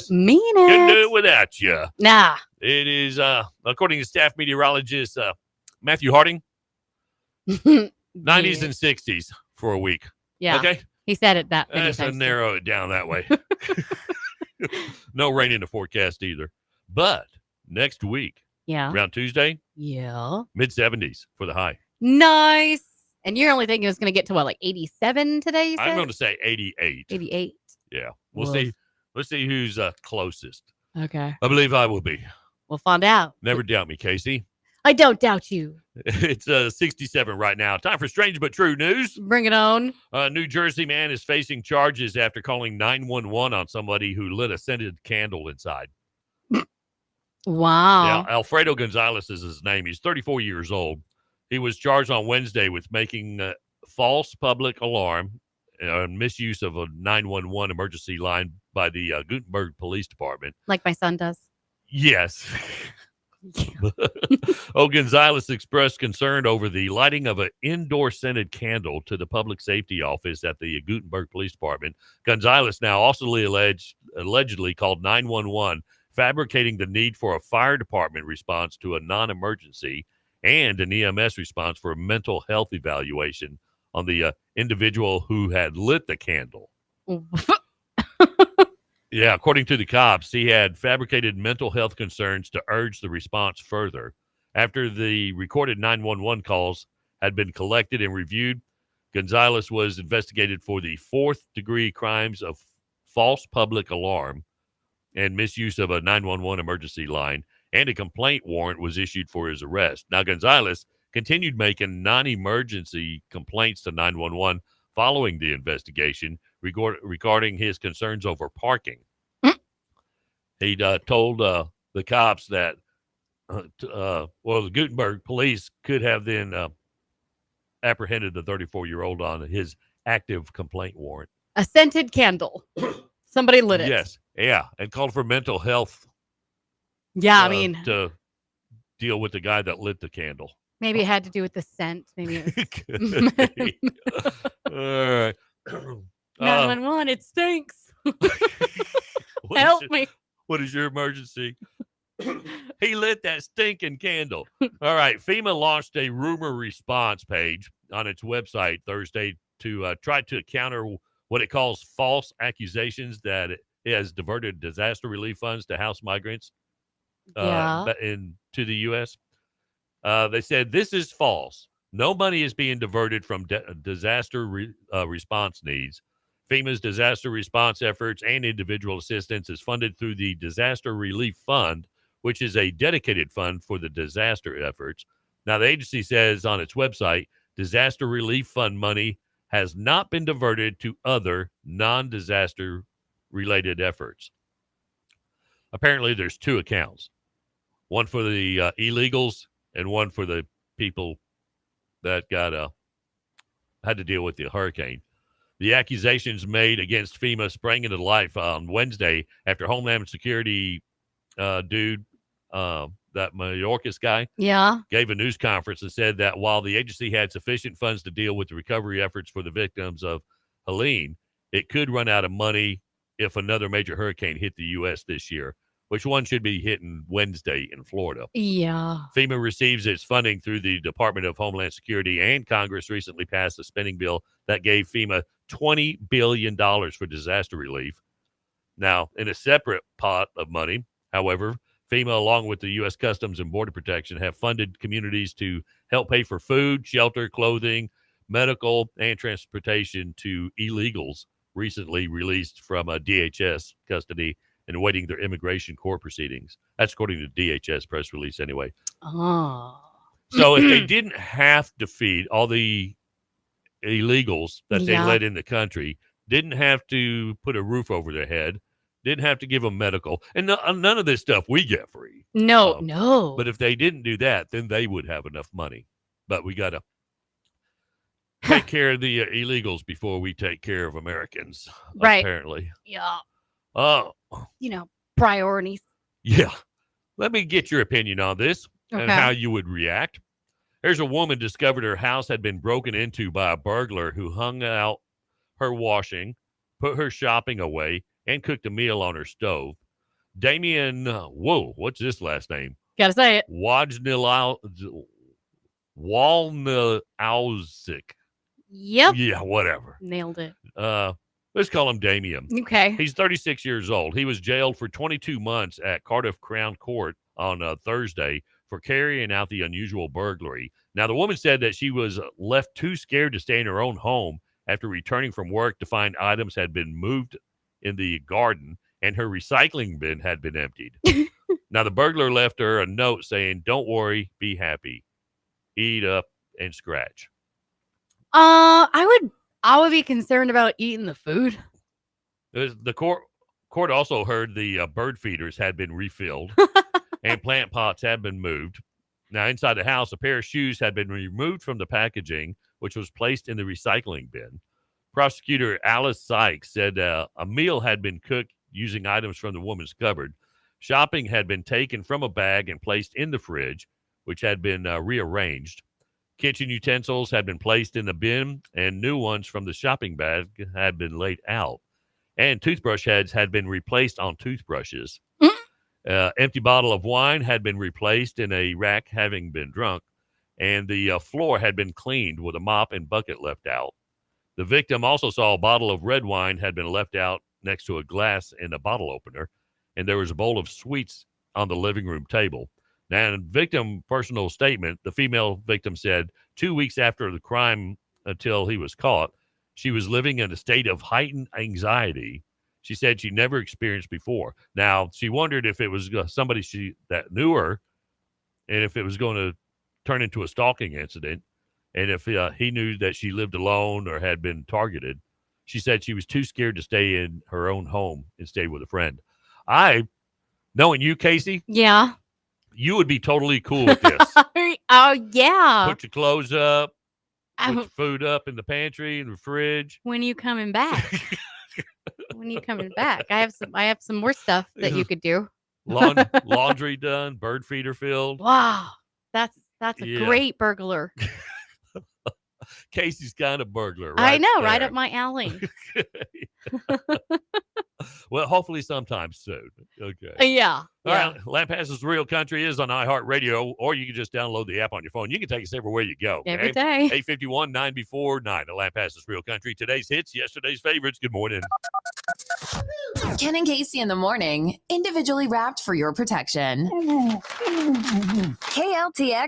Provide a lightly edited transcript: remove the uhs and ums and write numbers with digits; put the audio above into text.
Mean Couldn't do it. it without you. Nah. It is, according to staff meteorologist Matthew Harding, 90s and 60s for a week. Yeah. Okay? He said it that many That's to times. narrow it down that way. No rain in the forecast either. But next week, Yeah. around Tuesday, Yeah. mid-70s for the high. Nice. And you're only thinking it was going to get to what, like 87 today, you said? I'm going to say 88. 88. Yeah. We'll Woof. see. Let's see who's closest. Okay. I believe I will be. We'll find out. Never doubt me, Casey. I don't doubt you. It's 67 right now. Time for strange but true news. Bring it on. A New Jersey man is facing charges after calling 911 on somebody who lit a scented candle inside. Wow. Yeah, Alfredo Gonzalez is his name. He's 34 years old. He was charged on Wednesday with making a false public alarm and misuse of a 911 emergency line by the Gutenberg Police Department. Like my son does. Yes. Gonzalez expressed concern over the lighting of an indoor scented candle to the public safety office at the Gutenberg Police Department. Gonzalez now also allegedly called 911, fabricating the need for a fire department response to a non-emergency and an EMS response for a mental health evaluation on the individual who had lit the candle. Yeah, according to the cops, he had fabricated mental health concerns to urge the response further. After the recorded 911 calls had been collected and reviewed, Gonzalez was investigated for the fourth-degree crimes of false public alarm and misuse of a 911 emergency line, and a complaint warrant was issued for his arrest. Now, Gonzalez continued making non-emergency complaints to 911 following the investigation regarding his concerns over parking. He told the cops that, the Gutenberg police could have then apprehended the 34-year-old on his active complaint warrant. A scented candle. Somebody lit it. Yes, yeah, and called for mental health. Yeah, I mean, to deal with the guy that lit the candle. maybe it had to do with the scent. Maybe it was All right. 911. It stinks. What is Help your- me. What is your emergency? He lit that stinking candle. All right. FEMA launched a rumor response page on its website Thursday to try to counter what it calls false accusations that it has diverted disaster relief funds to house migrants into the U.S. They said this is false. No money is being diverted from disaster response needs. FEMA's disaster response efforts and individual assistance is funded through the Disaster Relief Fund, which is a dedicated fund for the disaster efforts. Now, the agency says on its website, disaster relief fund money has not been diverted to other non-disaster related efforts. Apparently, there's two accounts, one for the illegals and one for the people that had to deal with the hurricane. The accusations made against FEMA sprang into life on Wednesday after Homeland Security dude, that Mayorkas guy, gave a news conference and said that while the agency had sufficient funds to deal with the recovery efforts for the victims of Helene, it could run out of money if another major hurricane hit the U.S. this year, which one should be hitting Wednesday in Florida. Yeah. FEMA receives its funding through the Department of Homeland Security, and Congress recently passed a spending bill that gave FEMA $20 billion for disaster relief. Now, in a separate pot of money, however, FEMA, along with the U.S. Customs and Border Protection, have funded communities to help pay for food, shelter, clothing, medical, and transportation to illegals recently released from DHS custody and awaiting their immigration court proceedings. That's according to DHS press release anyway. Oh. So if they didn't have to feed all the illegals that they let in the country, didn't have to put a roof over their head, didn't have to give them medical, and none of this stuff we get free. No. But if they didn't do that, then they would have enough money. But we got to take care of the illegals before we take care of Americans, right? Apparently. Yeah. Oh. Priorities. Yeah. Let me get your opinion on this and how you would react. There's a woman discovered her house had been broken into by a burglar who hung out her washing, put her shopping away, and cooked a meal on her stove. Damian, what's his last name? Gotta say it. Walnauzik. Yep. Yeah, whatever. Nailed it. Let's call him Damien. Okay. He's 36 years old. He was jailed for 22 months at Cardiff Crown Court on Thursday for carrying out the unusual burglary. Now, the woman said that she was left too scared to stay in her own home after returning from work to find items had been moved in the garden and her recycling bin had been emptied. Now, the burglar left her a note saying, "Don't worry, be happy, eat up and scratch." I would be concerned about eating the food. The court also heard the bird feeders had been refilled and plant pots had been moved. Now, inside the house, a pair of shoes had been removed from the packaging, which was placed in the recycling bin. Prosecutor Alice Sykes said a meal had been cooked using items from the woman's cupboard. Shopping had been taken from a bag and placed in the fridge, which had been rearranged. Kitchen utensils had been placed in the bin, and new ones from the shopping bag had been laid out. And toothbrush heads had been replaced on toothbrushes. Empty bottle of wine had been replaced in a rack having been drunk, and the floor had been cleaned with a mop and bucket left out. The victim also saw a bottle of red wine had been left out next to a glass and a bottle opener, and there was a bowl of sweets on the living room table. Now, in victim personal statement, the female victim said 2 weeks after the crime until he was caught, she was living in a state of heightened anxiety. She said she never experienced before. Now, she wondered if it was somebody that knew her and if it was going to turn into a stalking incident and if he knew that she lived alone or had been targeted. She said she was too scared to stay in her own home and stay with a friend. Knowing you, Casey, Yeah. you would be totally cool with this. Oh, yeah. Put your clothes up, put I- your food up in the pantry, in the fridge. when are you coming back? When are you coming back? I have some more stuff that you could do. Laundry done, bird feeder filled. Wow. That's a Yeah. great burglar. Casey's kind of burglar, I right? know, right there. up my alley. Well, hopefully sometime soon. Okay. Yeah. All right. Lampasas Real Country is on iHeartRadio, or you can just download the app on your phone. You can take us everywhere you go. Every Okay? day. 851 9 before 9 at Lampasas Real Country. Today's hits, yesterday's favorites. Good morning. Ken and Casey in the morning, individually wrapped for your protection. KLTX